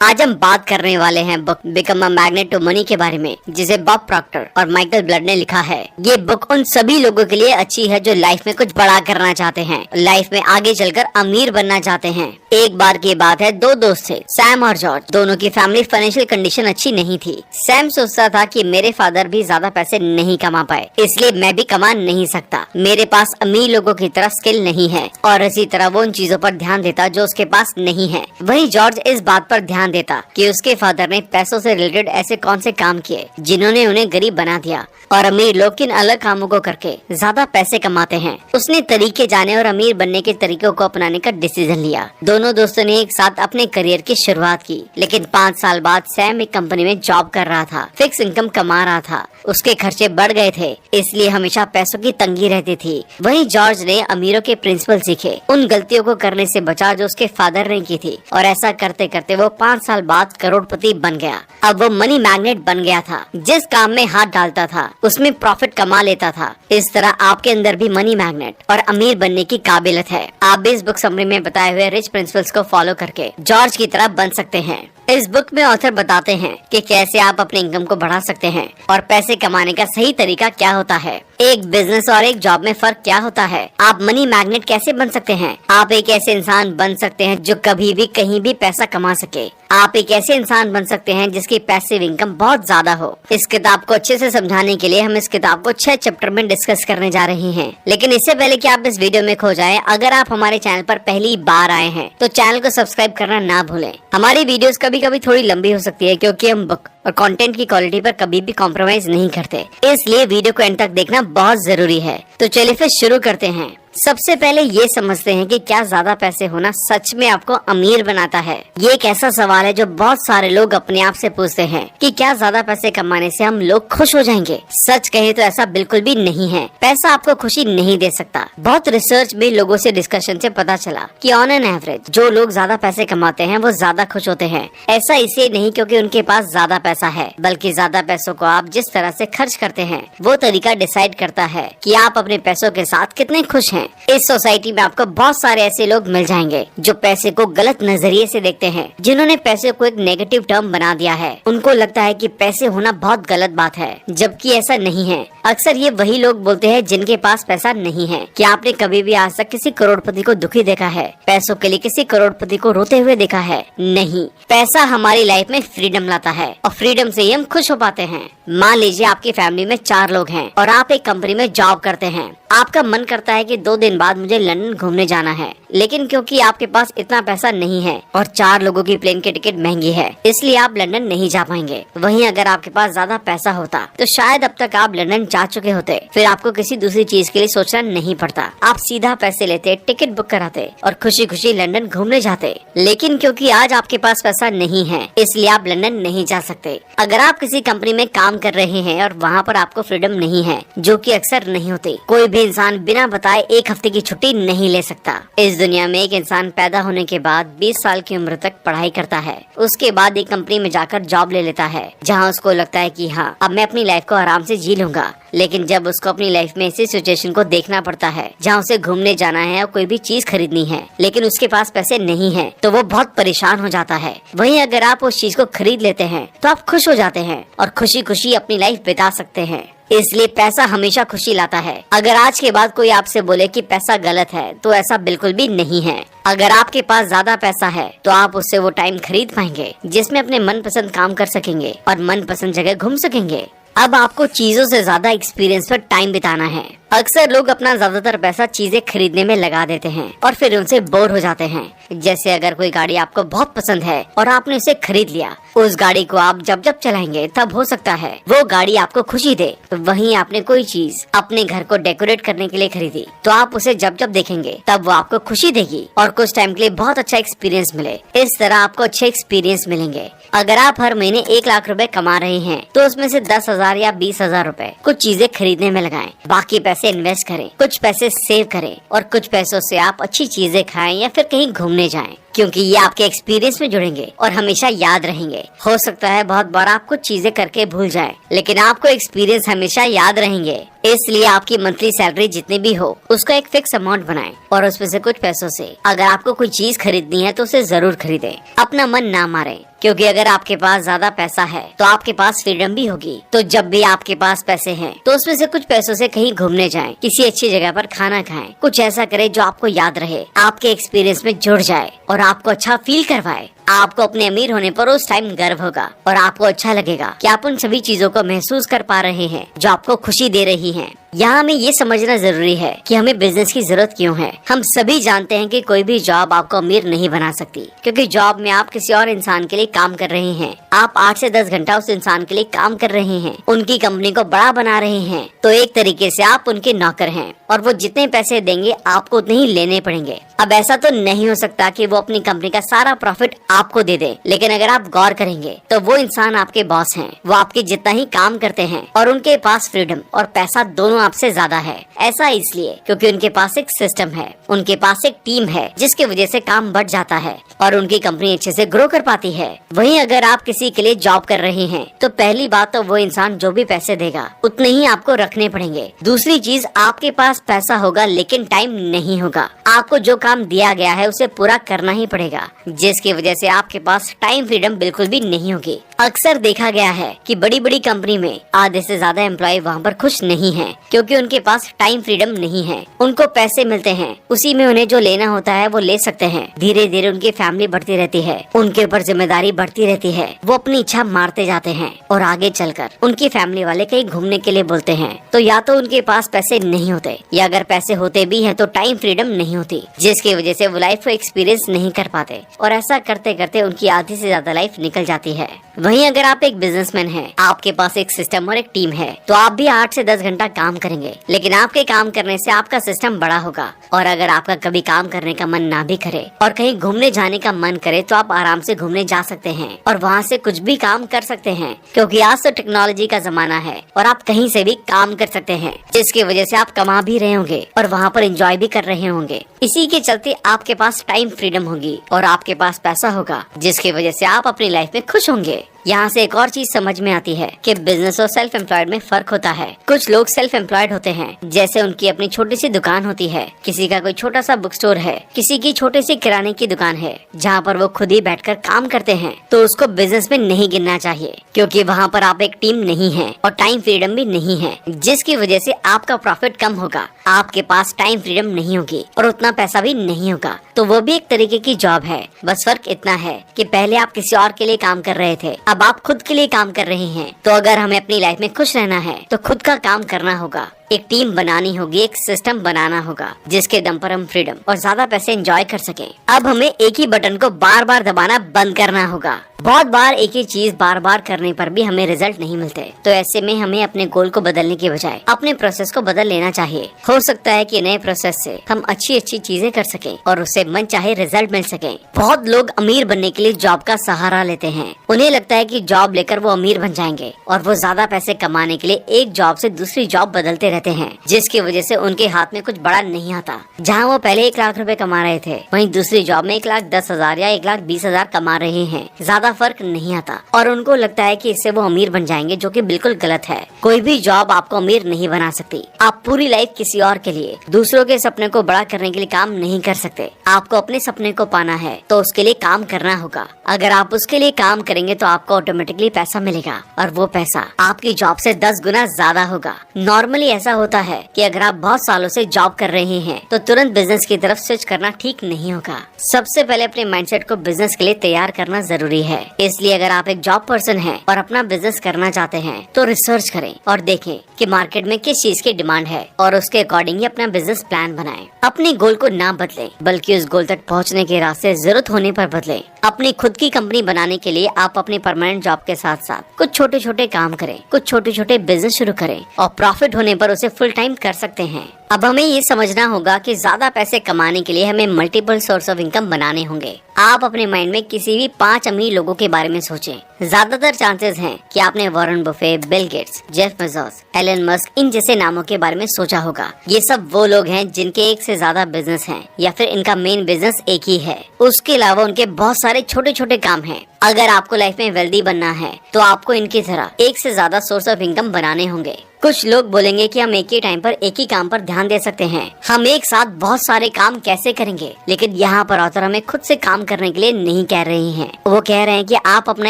आज हम बात करने वाले हैं book become a magnet to money के बारे में, जिसे बॉब प्रॉक्टर और माइकल ब्लड ने लिखा है। ये बुक उन सभी लोगों के लिए अच्छी है जो लाइफ में कुछ बड़ा करना चाहते हैं, लाइफ में आगे चलकर अमीर बनना चाहते हैं। एक बार की बात है, दो दोस्त थे, सैम और जॉर्ज। दोनों की फैमिली फाइनेंशियल कंडीशन अच्छी नहीं थी। सैम सोचता था कि मेरे फादर भी ज्यादा पैसे नहीं कमा पाए, इसलिए मैं भी कमा नहीं सकता। मेरे पास अमीर लोगों की तरह स्किल नहीं है, और इसी तरह वो उन चीजों पर ध्यान देता जो उसके पास नहीं है। वहीं जॉर्ज इस बात पर ध्यान देता कि उसके फादर ने पैसों से रिलेटेड ऐसे कौन से काम किए जिन्होंने उन्हें गरीब बना दिया, और अमीर लोग किन अलग कामों को करके ज्यादा पैसे कमाते हैं। उसने तरीके जाने और अमीर बनने के तरीकों को अपनाने का डिसीजन लिया। दोनों दोस्तों ने एक साथ अपने करियर की शुरुआत की, लेकिन 5 साल बाद सैम एक कंपनी में जॉब कर रहा था, फिक्स इनकम कमा रहा था। उसके खर्चे बढ़ गए थे, इसलिए हमेशा पैसों की तंगी रहती थी। वहीं जॉर्ज ने अमीरों के प्रिंसिपल सीखे, उन गलतियों को करने से बचा जो उसके फादर ने की थी, और ऐसा करते करते वो 5 साल बाद करोड़पति बन गया। अब वो मनी मैग्नेट बन गया था। जिस काम में हाथ डालता था उसमें प्रॉफिट कमा लेता था। इस तरह आपके अंदर भी मनी मैग्नेट और अमीर बनने की काबिलियत है। आप भी इस बुक समरी में बताए हुए रिच प्रिंसिपल्स को फॉलो करके जॉर्ज की तरह बन सकते हैं। इस बुक में ऑथर बताते हैं कि कैसे आप अपने इनकम को बढ़ा सकते हैं और पैसे कमाने का सही तरीका क्या होता है, एक बिजनेस और एक जॉब में फर्क क्या होता है, आप मनी मैग्नेट कैसे बन सकते हैं, आप एक ऐसे इंसान बन सकते हैं जो कभी भी कहीं भी पैसा कमा सके, आप एक ऐसे इंसान बन सकते हैं जिसकी पैसिव इनकम बहुत ज्यादा हो। इस किताब को अच्छे से समझाने के लिए हम इस किताब को 6 चैप्टर में डिस्कस करने जा रहे हैं। लेकिन इससे पहले कि आप इस वीडियो में खो जाएं, अगर आप हमारे चैनल पर पहली बार आए हैं तो चैनल को सब्सक्राइब करना ना भूलें। हमारी वीडियोस कभी कभी थोड़ी लंबी हो सकती है, क्योंकि हम बुक और कंटेंट की क्वालिटी पर कभी भी कॉम्प्रोमाइज नहीं करते, इसलिए वीडियो को एंड तक देखना बहुत जरूरी है। तो चलिए फिर शुरू करते हैं। सबसे पहले ये समझते हैं कि क्या ज्यादा पैसे होना सच में आपको अमीर बनाता है। ये एक ऐसा सवाल है जो बहुत सारे लोग अपने आप से पूछते हैं कि क्या ज्यादा पैसे कमाने से हम लोग खुश हो जाएंगे। सच कहे तो ऐसा बिल्कुल भी नहीं है। पैसा आपको खुशी नहीं दे सकता। बहुत रिसर्च में लोगों से डिस्कशन से पता चला कि ऑन एन एवरेज जो लोग ज्यादा पैसे कमाते हैं वो ज्यादा खुश होते हैं। ऐसा इसलिए नहीं क्योंकि उनके पास ज्यादा पैसा है, बल्कि ज्यादा पैसों को आप जिस तरह से खर्च करते हैं वो तरीका डिसाइड करता है कि आप अपने पैसों के साथ कितने खुश हैं। इस सोसाइटी में आपको बहुत सारे ऐसे लोग मिल जाएंगे जो पैसे को गलत नजरिए से देखते हैं, जिन्होंने पैसे को एक नेगेटिव टर्म बना दिया है। उनको लगता है कि पैसे होना बहुत गलत बात है, जबकि ऐसा नहीं है। अक्सर ये वही लोग बोलते हैं जिनके पास पैसा नहीं है। क्या आपने कभी भी आज तक किसी करोड़पति को दुखी देखा है? पैसों के लिए किसी करोड़पति को रोते हुए देखा है? नहीं। पैसा हमारी लाइफ में फ्रीडम लाता है, और फ्रीडम से ही हम खुश हो पाते हैं। मान लीजिए आपकी फैमिली में 4 लोग हैं और आप एक कंपनी में जॉब करते हैं। आपका मन करता है कि 2 दिन बाद मुझे लंदन घूमने जाना है, लेकिन क्योंकि आपके पास इतना पैसा नहीं है और 4 लोगों की प्लेन की टिकट महंगी है, इसलिए आप लंदन नहीं जा पाएंगे। वहीं अगर आपके पास ज्यादा पैसा होता तो शायद अब तक आप लंदन जा चुके होते। फिर आपको किसी दूसरी चीज के लिए सोचना नहीं पड़ता। आप सीधा पैसे लेते, टिकट बुक कराते और खुशी खुशी लंदन घूमने जाते। लेकिन क्योंकि आज आपके पास पैसा नहीं है, इसलिए आप लंदन नहीं जा सकते। अगर आप किसी कंपनी में काम कर रहे हैं और वहाँ पर आपको फ्रीडम नहीं है, जो कि अक्सर नहीं होती, कोई भी इंसान बिना बताए 1 हफ्ते की छुट्टी नहीं ले सकता। इस दुनिया में एक इंसान पैदा होने के बाद 20 साल की उम्र तक पढ़ाई करता है। उसके बाद एक कंपनी में जाकर जॉब ले लेता है, जहाँ उसको लगता है कि हाँ, अब मैं अपनी लाइफ को आराम से जी लूंगा। लेकिन जब उसको अपनी लाइफ में ऐसी सिचुएशन को देखना पड़ता है जहाँ उसे घूमने जाना है और कोई भी चीज खरीदनी है, लेकिन उसके पास पैसे नहीं है, तो वो बहुत परेशान हो जाता है। वहीं अगर आप उस चीज को खरीद लेते हैं तो आप खुश हो जाते हैं और खुशी खुशी अपनी लाइफ बिता सकते हैं। इसलिए पैसा हमेशा खुशी लाता है। अगर आज के बाद कोई आपसे बोले कि पैसा गलत है, तो ऐसा बिल्कुल भी नहीं है। अगर आपके पास ज्यादा पैसा है तो आप उससे वो टाइम खरीद पाएंगे जिसमें अपने मनपसंद काम कर सकेंगे और मनपसंद जगह घूम सकेंगे। अब आपको चीजों से ज्यादा एक्सपीरियंस पर टाइम बिताना है। अक्सर लोग अपना ज्यादातर पैसा चीजें खरीदने में लगा देते हैं और फिर उनसे बोर हो जाते हैं। जैसे अगर कोई गाड़ी आपको बहुत पसंद है और आपने उसे खरीद लिया, उस गाड़ी को आप जब जब चलाएंगे तब हो सकता है वो गाड़ी आपको खुशी दे। वहीं आपने कोई चीज अपने घर को डेकोरेट करने के लिए खरीदी, तो आप उसे जब जब देखेंगे तब वो आपको खुशी देगी और कुछ टाइम के लिए बहुत अच्छा एक्सपीरियंस मिले। इस तरह आपको अच्छे एक्सपीरियंस मिलेंगे। अगर आप हर महीने 1 लाख रुपए कमा रहे हैं तो उसमें से 10,000 या 20,000 रुपए कुछ चीजें खरीदने में लगाएं। बाकी पैसे इन्वेस्ट करें, कुछ पैसे सेव करें और कुछ पैसों से आप अच्छी चीजें खाएं या फिर कहीं घूमने जाएं। क्योंकि ये आपके एक्सपीरियंस में जुड़ेंगे और हमेशा याद रहेंगे। हो सकता है बहुत बार आप कुछ चीजें करके भूल जाएं, लेकिन आपको एक्सपीरियंस हमेशा याद रहेंगे। इसलिए आपकी मंथली सैलरी जितनी भी हो उसका एक फिक्स अमाउंट बनाएं और उसमें से कुछ पैसों से अगर आपको कोई चीज खरीदनी है तो उसे जरूर खरीदें। अपना मन ना मारें, क्योंकि अगर आपके पास ज्यादा पैसा है तो आपके पास फ्रीडम भी होगी। तो जब भी आपके पास पैसे हैं तो उसमें से कुछ पैसों से कहीं घूमने जाएं, किसी अच्छी जगह पर खाना खाएं, कुछ ऐसा करें जो आपको याद रहे, आपके एक्सपीरियंस में जुड़ जाए और आपको अच्छा फील करवाए। आपको अपने अमीर होने पर उस टाइम गर्व होगा और आपको अच्छा लगेगा कि आप उन सभी चीजों को महसूस कर पा रहे हैं जो आपको खुशी दे रही हैं। यहाँ हमें ये समझना जरूरी है कि हमें बिजनेस की जरूरत क्यों है। हम सभी जानते हैं कि कोई भी जॉब आपको अमीर नहीं बना सकती, क्योंकि जॉब में आप किसी और इंसान के लिए काम कर रहे हैं। आप 8 से 10 घंटा उस इंसान के लिए काम कर रहे हैं, उनकी कंपनी को बड़ा बना रहे हैं। तो एक तरीके से आप उनके नौकर हैं और वो जितने पैसे देंगे आपको उतने ही लेने पड़ेंगे। अब ऐसा तो नहीं हो सकता कि वो अपनी कंपनी का सारा प्रॉफिट आपको दे दे, लेकिन अगर आप गौर करेंगे तो वो इंसान आपके बॉस हैं, वो आपके जितना ही काम करते हैं और उनके पास फ्रीडम और पैसा दोनों आपसे ज्यादा है। ऐसा इसलिए क्योंकि उनके पास एक सिस्टम है, उनके पास एक टीम है, जिसकी वजह से काम बढ़ जाता है और उनकी कंपनी अच्छे से ग्रो कर पाती है। वहीं अगर आप किसी के लिए जॉब कर रहे हैं तो पहली बात तो वो इंसान जो भी पैसे देगा उतने ही आपको रखने पड़ेंगे। दूसरी चीज, आपके पास पैसा होगा लेकिन टाइम नहीं होगा। आपको जो काम दिया गया है उसे पूरा करना ही पड़ेगा, जिसकी वजह से आपके पास टाइम फ्रीडम बिल्कुल भी नहीं होगी। अक्सर देखा गया है कि बड़ी बड़ी कंपनी में आधे से ज्यादा एम्प्लॉय वहाँ पर खुश नहीं हैं, क्योंकि उनके पास टाइम फ्रीडम नहीं है। उनको पैसे मिलते हैं, उसी में उन्हें जो लेना होता है वो ले सकते हैं। धीरे धीरे उनकी फैमिली बढ़ती रहती है, उनके ऊपर जिम्मेदारी बढ़ती रहती है। वो अपनी इच्छा मारते जाते हैं और आगे चलकर उनकी फैमिली वाले कहीं घूमने के लिए बोलते हैं तो या तो उनके पास पैसे नहीं होते, या अगर पैसे होते भी हैं तो टाइम फ्रीडम नहीं होती, जिसकी वजह से वो लाइफ को एक्सपीरियंस नहीं कर पाते और ऐसा करते करते उनकी आधी से ज्यादा लाइफ निकल जाती है। वहीं अगर आप एक बिजनेसमैन हैं, आपके पास एक सिस्टम और एक टीम है, तो आप भी 8 से 10 घंटा काम करेंगे, लेकिन आपके काम करने से आपका सिस्टम बड़ा होगा। और अगर आपका कभी काम करने का मन ना भी करे और कहीं घूमने जाने का मन करे तो आप आराम से घूमने जा सकते हैं और वहाँ से कुछ भी काम कर सकते हैं, क्योंकि आज तो टेक्नोलॉजी का जमाना है और आप कहीं से भी काम कर सकते हैं, जिसकी वजह से आप कमा भी रहे होंगे और वहाँ पर एंजॉय भी कर रहे होंगे। इसी के चलते आपके पास टाइम फ्रीडम होगी और आपके पास पैसा होगा, जिसकी वजह से आप अपनी लाइफ में खुश होंगे। यहाँ से एक और चीज समझ में आती है कि बिजनेस और सेल्फ एम्प्लॉयड में फर्क होता है। कुछ लोग सेल्फ एम्प्लॉयड होते हैं, जैसे उनकी अपनी छोटी सी दुकान होती है, किसी का कोई छोटा सा बुक स्टोर है, किसी की छोटी सी किराने की दुकान है, जहाँ पर वो खुद ही बैठकर काम करते हैं। तो उसको बिजनेस में नहीं गिनना चाहिए, क्योंकि वहाँ पर आप एक टीम नहीं है और टाइम फ्रीडम भी नहीं है, जिसकी वजह से आपका प्रॉफिट कम होगा, आपके पास टाइम फ्रीडम नहीं होगी और उतना पैसा भी नहीं होगा। तो वो भी एक तरीके की जॉब है। बस फर्क इतना है कि पहले आप किसी और के लिए काम कर रहे थे, अब आप खुद के लिए काम कर रहे हैं। तो अगर हमें अपनी लाइफ में खुश रहना है तो खुद का काम करना होगा, एक टीम बनानी होगी, एक सिस्टम बनाना होगा, जिसके दम पर हम फ्रीडम और ज्यादा पैसे एंजॉय कर सकें। अब हमें एक ही बटन को बार बार दबाना बंद करना होगा। बहुत बार एक ही चीज बार बार करने पर भी हमें रिजल्ट नहीं मिलते, तो ऐसे में हमें अपने गोल को बदलने के बजाय अपने प्रोसेस को बदल लेना चाहिए। हो सकता है कि नए प्रोसेस से हम अच्छी अच्छी चीजें कर सकें और उससे मन चाहे रिजल्ट मिल सके। बहुत लोग अमीर बनने के लिए जॉब का सहारा लेते हैं। उन्हें लगता है कि जॉब लेकर वो अमीर बन जाएंगे और वो ज्यादा पैसे कमाने के लिए एक जॉब से दूसरी जॉब बदलते रहते हैं, जिसकी वजह से उनके हाथ में कुछ बड़ा नहीं आता। जहाँ वो पहले 1 लाख रुपए कमा रहे थे, वहीं दूसरी जॉब में 1,10,000 या 1,20,000 कमा रहे हैं। ज्यादा फर्क नहीं आता और उनको लगता है कि इससे वो अमीर बन जाएंगे, जो कि बिल्कुल गलत है। कोई भी जॉब आपको अमीर नहीं बना सकती। आप पूरी लाइफ किसी और के लिए, दूसरों के सपने को बड़ा करने के लिए काम नहीं कर सकते। आपको अपने सपने को पाना है तो उसके लिए काम करना होगा। अगर आप उसके लिए काम करेंगे तो आपको ऑटोमेटिकली पैसा मिलेगा और वो पैसा आपकी जॉब से 10 गुना ज्यादा होगा। नॉर्मली ऐसा होता है कि अगर आप बहुत सालों से जॉब कर रहे हैं तो तुरंत बिजनेस की तरफ स्विच करना ठीक नहीं होगा। सबसे पहले अपने माइंडसेट को बिजनेस के लिए तैयार करना जरूरी है। इसलिए अगर आप एक जॉब पर्सन हैं और अपना बिजनेस करना चाहते हैं तो रिसर्च करें और देखें कि मार्केट में किस चीज की डिमांड है और उसके अकॉर्डिंग ही अपना बिजनेस प्लान बनाएं। अपने गोल को ना बदलें, बल्कि उस गोल तक पहुंचने के रास्ते जरूरत होने पर बदलें। अपनी खुद की कंपनी बनाने के लिए आप अपनी परमानेंट जॉब के साथ साथ कुछ छोटे छोटे काम करें, कुछ छोटे छोटे बिजनेस शुरू करें और प्रॉफिट होने पर उसे फुल टाइम कर सकते हैं। अब हमें ये समझना होगा कि ज्यादा पैसे कमाने के लिए हमें मल्टीपल सोर्स ऑफ इनकम बनाने होंगे। आप अपने माइंड में किसी भी 5 अमीर लोगों के बारे में सोचें। ज्यादातर चांसेस हैं कि आपने Warren Buffett, Bill Gates, Jeff Bezos, Elon Musk इन जैसे नामों के बारे में सोचा होगा। ये सब वो लोग हैं जिनके एक से ज्यादा बिजनेस हैं या फिर इनका मेन बिजनेस एक ही है। उसके अलावा उनके बहुत सारे छोटे छोटे काम हैं। अगर आपको लाइफ में वेल्दी बनना है तो आपको इनकी तरह एक से ज्यादा सोर्स ऑफ इनकम बनाने होंगे। कुछ लोग बोलेंगे कि हम एक ही टाइम पर एक ही काम पर ध्यान दे सकते हैं, हम एक साथ बहुत सारे काम कैसे करेंगे। लेकिन यहाँ पर ऑथर हमें खुद से काम करने के लिए नहीं कह रही हैं। वो कह रहे हैं कि आप अपना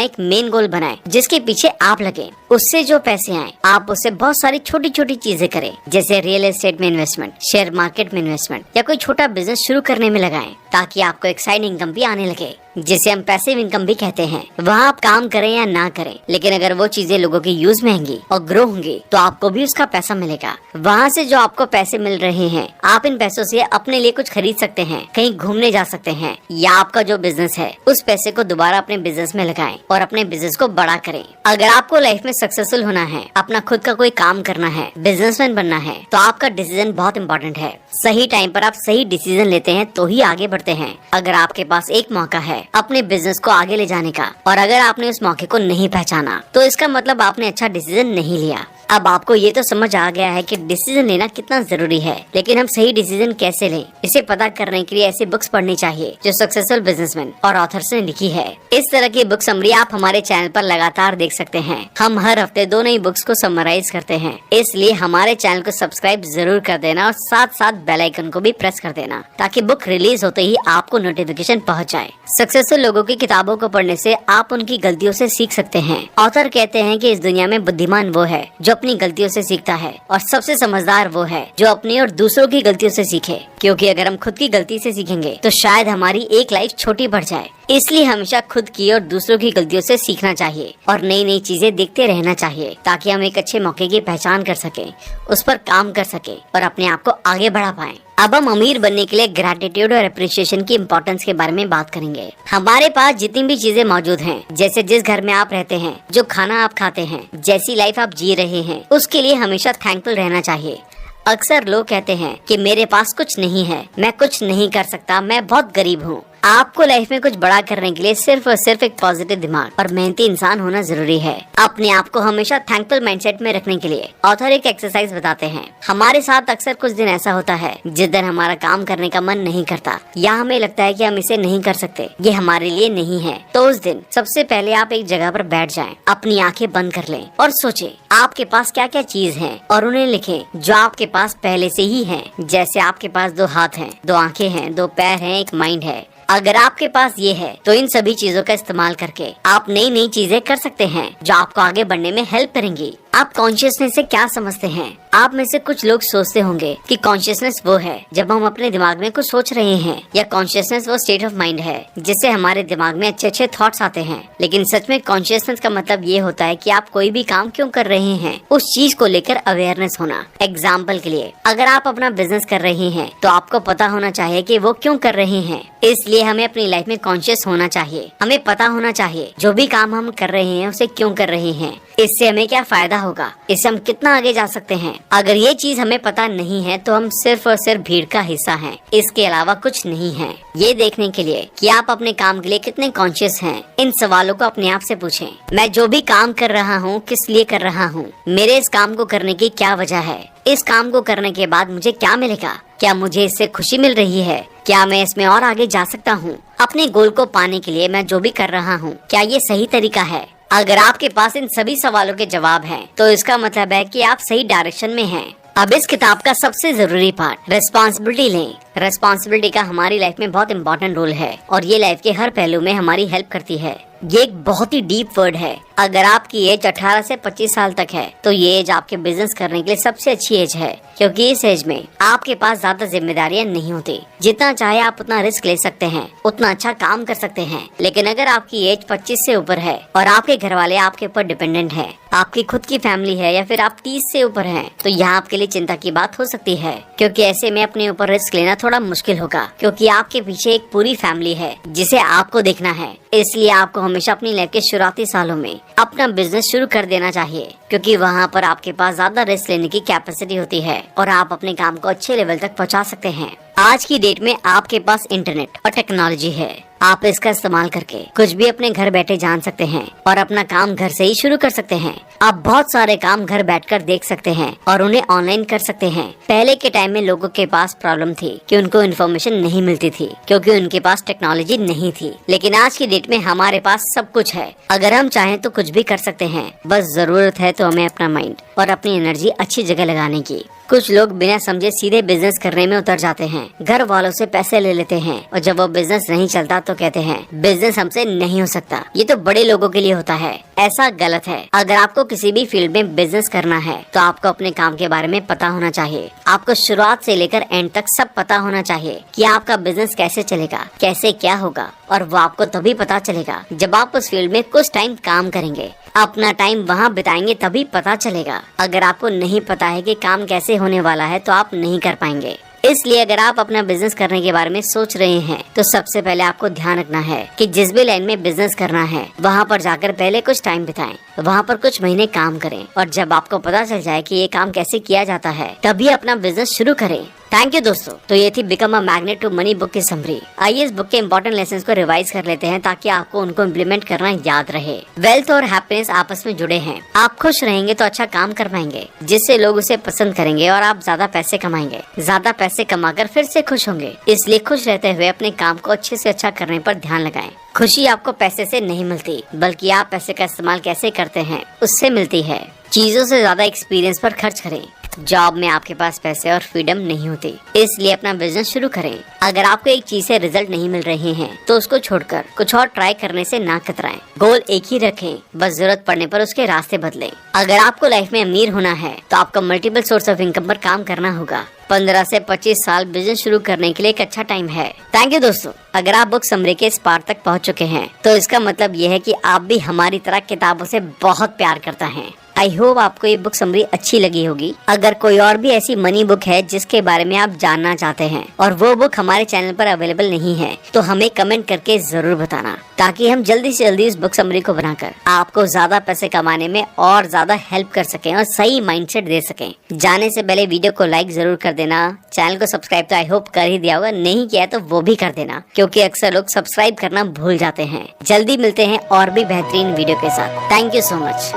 एक मेन गोल बनाएं जिसके पीछे आप लगे। उससे जो पैसे आए आप उससे बहुत सारी छोटी छोटी चीजें करें, जैसे रियल एस्टेट में इन्वेस्टमेंट, शेयर मार्केट में इन्वेस्टमेंट या कोई छोटा बिजनेस शुरू करने में लगाएं, ताकि आपको एक साइड इनकम भी आने लगे, जिसे हम पैसिव इनकम भी कहते हैं। वहाँ आप काम करें या ना करें, लेकिन अगर वो चीजें लोगों की यूज में होंगी और ग्रो होंगी तो आपको भी उसका पैसा मिलेगा। वहाँ से जो आपको पैसे मिल रहे हैं, आप इन पैसों से अपने लिए कुछ खरीद सकते हैं, कहीं घूमने जा सकते हैं, या आपका जो बिजनेस है उस पैसे को दोबारा अपने बिजनेस में लगाएं और अपने बिजनेस को बड़ा करें। अगर आपको लाइफ में सक्सेसफुल होना है, अपना खुद का कोई काम करना है, बिजनेसमैन बनना है, तो आपका डिसीजन बहुत इम्पोर्टेंट है। सही टाइम पर आप सही डिसीजन लेते हैं तो ही आगे बढ़ते हैं। अगर आपके पास एक मौका है अपने बिजनेस को आगे ले जाने का और अगर आपने उस मौके को नहीं पहचाना तो इसका मतलब आपने अच्छा डिसीजन नहीं लिया। अब आपको ये तो समझ आ गया है कि डिसीजन लेना कितना जरूरी है, लेकिन हम सही डिसीजन कैसे लें, इसे पता करने के लिए ऐसी बुक्स पढ़नी चाहिए जो सक्सेसफुल बिजनेसमैन और ऑथर्स ने लिखी है। इस तरह की बुक समरी आप हमारे चैनल पर लगातार देख सकते हैं। हम हर हफ्ते 2 नई बुक्स को समराइज करते हैं, इसलिए हमारे चैनल को सब्सक्राइब जरूर कर देना और साथ साथ बेल आइकन को भी प्रेस कर देना, ताकि बुक रिलीज होते ही आपको नोटिफिकेशन पहुँच जाए। सक्सेसफुल लोगों की किताबों को पढ़ने से आप उनकी गलतियों से सीख सकते हैं। ऑथर कहते हैं कि इस दुनिया में बुद्धिमान वो है जो अपनी गलतियों से सीखता है और सबसे समझदार वो है जो अपनी और दूसरों की गलतियों से सीखे, क्योंकि अगर हम खुद की गलती से सीखेंगे तो शायद हमारी एक लाइफ छोटी बढ़ जाए। इसलिए हमेशा खुद की और दूसरों की गलतियों से सीखना चाहिए और नई नई चीजें देखते रहना चाहिए, ताकि हम एक अच्छे मौके की पहचान कर सके, उस पर काम कर सके और अपने आप को आगे बढ़ा पाएं। अब हम अमीर बनने के लिए ग्रैटिट्यूड और अप्रिसिएशन की इम्पोर्टेंस के बारे में बात करेंगे। हमारे पास जितनी भी चीजें मौजूद हैं, जैसे जिस घर में आप रहते हैं, जो खाना आप खाते हैं, जैसी लाइफ आप जी रहे हैं, उसके लिए हमेशा थैंकफुल रहना चाहिए। अक्सर लोग कहते हैं कि मेरे पास कुछ नहीं है, मैं कुछ नहीं कर सकता, मैं बहुत गरीब हूँ। आपको लाइफ में कुछ बड़ा करने के लिए सिर्फ और सिर्फ एक पॉजिटिव दिमाग और मेहनती इंसान होना जरूरी है। अपने आप को हमेशा थैंकफुल माइंडसेट में रखने के लिए ऑथर एक एक्सरसाइज बताते हैं। हमारे साथ अक्सर कुछ दिन ऐसा होता है जिस दिन हमारा काम करने का मन नहीं करता या हमें लगता है कि हम इसे नहीं कर सकते, ये हमारे लिए नहीं है। तो उस दिन सबसे पहले आप एक जगह पर बैठ जाएं, अपनी आंखें बंद कर लें और सोचें आपके पास क्या क्या चीज है और उन्हें लिखें जो आपके पास पहले से ही है। जैसे आपके पास 2 हाथ हैं, 2 आंखें हैं, 2 पैर हैं, एक माइंड है। अगर आपके पास ये है तो इन सभी चीजों का इस्तेमाल करके आप नई नई चीजें कर सकते हैं जो आपको आगे बढ़ने में हेल्प करेंगी। आप कॉन्शियसनेस से क्या समझते हैं? आप में से कुछ लोग सोचते होंगे कि कॉन्शियसनेस वो है जब हम अपने दिमाग में कुछ सोच रहे हैं, या कॉन्शियसनेस वो स्टेट ऑफ माइंड है जिससे हमारे दिमाग में अच्छे अच्छे थॉट्स आते हैं। लेकिन सच में कॉन्शियसनेस का मतलब ये होता है कि आप कोई भी काम क्यों कर रहे हैं, उस चीज को लेकर अवेयरनेस होना। एग्जाम्पल के लिए, अगर आप अपना बिजनेस कर रहे हैं तो आपको पता होना चाहिए कि वो क्यों कर रहे हैं। इसलिए हमें अपनी लाइफ में कॉन्शियस होना चाहिए। हमें पता होना चाहिए जो भी काम हम कर रहे हैं उसे क्यों कर रहे हैं, इससे हमें क्या फायदा होगा, इससे हम कितना आगे जा सकते हैं। अगर ये चीज हमें पता नहीं है तो हम सिर्फ और सिर्फ भीड़ का हिस्सा हैं, इसके अलावा कुछ नहीं है। ये देखने के लिए कि आप अपने काम के लिए कितने कॉन्शियस हैं, इन सवालों को अपने आप से पूछें। मैं जो भी काम कर रहा हूँ किस लिए कर रहा हूँ, मेरे इस काम को करने की क्या वजह है, इस काम को करने के बाद मुझे क्या मिलेगा, क्या मुझे इससे खुशी मिल रही है, क्या मैं इसमें और आगे जा सकता हूँ, अपने गोल को पाने के लिए मैं जो भी कर रहा हूँ क्या ये सही तरीका है। अगर आपके पास इन सभी सवालों के जवाब हैं, तो इसका मतलब है कि आप सही डायरेक्शन में हैं। अब इस किताब का सबसे जरूरी पार्ट, रिस्पॉन्सिबिलिटी लें। रिस्पॉन्सिबिलिटी का हमारी लाइफ में बहुत इंपॉर्टेंट रोल है और ये लाइफ के हर पहलू में हमारी हेल्प करती है। ये एक बहुत ही डीप वर्ड है। अगर आपकी एज 18 से 25 साल तक है तो ये एज आपके बिजनेस करने के लिए सबसे अच्छी एज है, क्योंकि इस एज में आपके पास ज्यादा जिम्मेदारियां नहीं होती। जितना चाहे आप उतना रिस्क ले सकते हैं, उतना अच्छा काम कर सकते हैं। लेकिन अगर आपकी एज 25 से ऊपर है और आपके घर वाले आपके ऊपर डिपेंडेंट है, आपकी खुद की फैमिली है या फिर आप 30 से ऊपर हैं, तो यहाँ आपके लिए चिंता की बात हो सकती है, क्योंकि ऐसे में अपने ऊपर रिस्क लेना थोड़ा मुश्किल होगा, क्योंकि आपके पीछे एक पूरी फैमिली है जिसे आपको देखना है। इसलिए आपको हमेशा अपनी लाइफ के शुरुआती सालों में अपना बिजनेस शुरू कर देना चाहिए। क्योंकि वहाँ पर आपके पास ज्यादा रिस्क लेने की कैपेसिटी होती है और आप अपने काम को अच्छे लेवल तक पहुँचा सकते हैं। आज की डेट में आपके पास इंटरनेट और टेक्नोलॉजी है। आप इसका इस्तेमाल करके कुछ भी अपने घर बैठे जान सकते हैं और अपना काम घर से ही शुरू कर सकते हैं। आप बहुत सारे काम घर बैठकर देख सकते हैं और उन्हें ऑनलाइन कर सकते हैं। पहले के टाइम में लोगों के पास प्रॉब्लम थी कि उनको इन्फॉर्मेशन नहीं मिलती थी क्योंकि उनके पास टेक्नोलॉजी नहीं थी, लेकिन आज की डेट में हमारे पास सब कुछ है। अगर हम चाहें तो कुछ भी कर सकते हैं, बस जरूरत है तो हमें अपना माइंड और अपनी एनर्जी अच्छी जगह लगाने की। कुछ लोग बिना समझे सीधे बिजनेस करने में उतर जाते हैं, घर वालों से पैसे ले लेते हैं और जब वो बिजनेस नहीं चलता तो कहते हैं बिजनेस हमसे नहीं हो सकता, ये तो बड़े लोगों के लिए होता है। ऐसा गलत है। अगर आपको किसी भी फील्ड में बिजनेस करना है तो आपको अपने काम के बारे में पता होना चाहिए। आपको शुरुआत से लेकर एंड तक सब पता होना चाहिए कि आपका बिजनेस कैसे चलेगा, कैसे क्या होगा, और वो आपको तभी पता चलेगा जब आप उस फील्ड में कुछ टाइम काम करेंगे, अपना टाइम वहाँ बिताएंगे, तभी पता चलेगा। अगर आपको नहीं पता है कि काम कैसे होने वाला है तो आप नहीं कर पाएंगे। इसलिए अगर आप अपना बिजनेस करने के बारे में सोच रहे हैं तो सबसे पहले आपको ध्यान रखना है कि जिस भी लाइन में बिजनेस करना है वहाँ पर जाकर पहले कुछ टाइम बिताएं, वहाँ पर कुछ महीने काम करें और जब आपको पता चल जाए कि ये काम कैसे किया जाता है तभी अपना बिजनेस शुरू करें। थैंक यू दोस्तों। तो ये थी become a magnet to money book की समरी। आइए इस बुक के इंपॉर्टेंट लेसन्स को रिवाइज कर लेते हैं ताकि आपको उनको इम्प्लीमेंट करना याद रहे। वेल्थ और हैप्पीनेस आपस में जुड़े हैं। आप खुश रहेंगे तो अच्छा काम कर पाएंगे जिससे लोग उसे पसंद करेंगे और आप ज्यादा पैसे कमाएंगे। ज्यादा पैसे कमाकर फिर से खुश होंगे। इसलिए खुश रहते हुए अपने काम को अच्छे से अच्छा करने पर ध्यान लगाएं। खुशी आपको पैसे से नहीं मिलती बल्कि आप पैसे का इस्तेमाल कैसे करते हैं उससे मिलती है। चीजों से ज्यादा एक्सपीरियंस पर खर्च करें। जॉब में आपके पास पैसे और फ्रीडम नहीं होती, इसलिए अपना बिजनेस शुरू करें। अगर आपको एक चीज से रिजल्ट नहीं मिल रहे हैं तो उसको छोड़कर कुछ और ट्राई करने से ना कतराएं। गोल एक ही रखें, बस जरूरत पड़ने पर उसके रास्ते बदलें। अगर आपको लाइफ में अमीर होना है तो आपको मल्टीपल सोर्स ऑफ इनकम पर काम करना होगा। 15 से 25 साल बिजनेस शुरू करने के लिए एक अच्छा टाइम है। थैंक यू दोस्तों। अगर आप बुक समरी के इस पार्ट तक पहुंच चुके हैं तो इसका मतलब ये है कि आप भी हमारी तरह किताबों से बहुत प्यार करते हैं। आई होप आपको ये बुक समरी अच्छी लगी होगी। अगर कोई और भी ऐसी मनी बुक है जिसके बारे में आप जानना चाहते हैं और वो बुक हमारे चैनल पर अवेलेबल नहीं है तो हमें कमेंट करके जरूर बताना ताकि हम जल्दी से जल्दी इस बुक समरी को बनाकर आपको ज्यादा पैसे कमाने में और ज्यादा हेल्प कर सकें और सही माइंडसेट दे सकें। जाने से पहले वीडियो को लाइक जरूर कर देना। चैनल को सब्सक्राइब तो आई होप कर ही दिया होगा, नहीं किया तो वो भी कर देना क्योंकि अक्सर लोग सब्सक्राइब करना भूल जाते हैं। जल्दी मिलते हैं और भी बेहतरीन वीडियो के साथ। Thank you so much.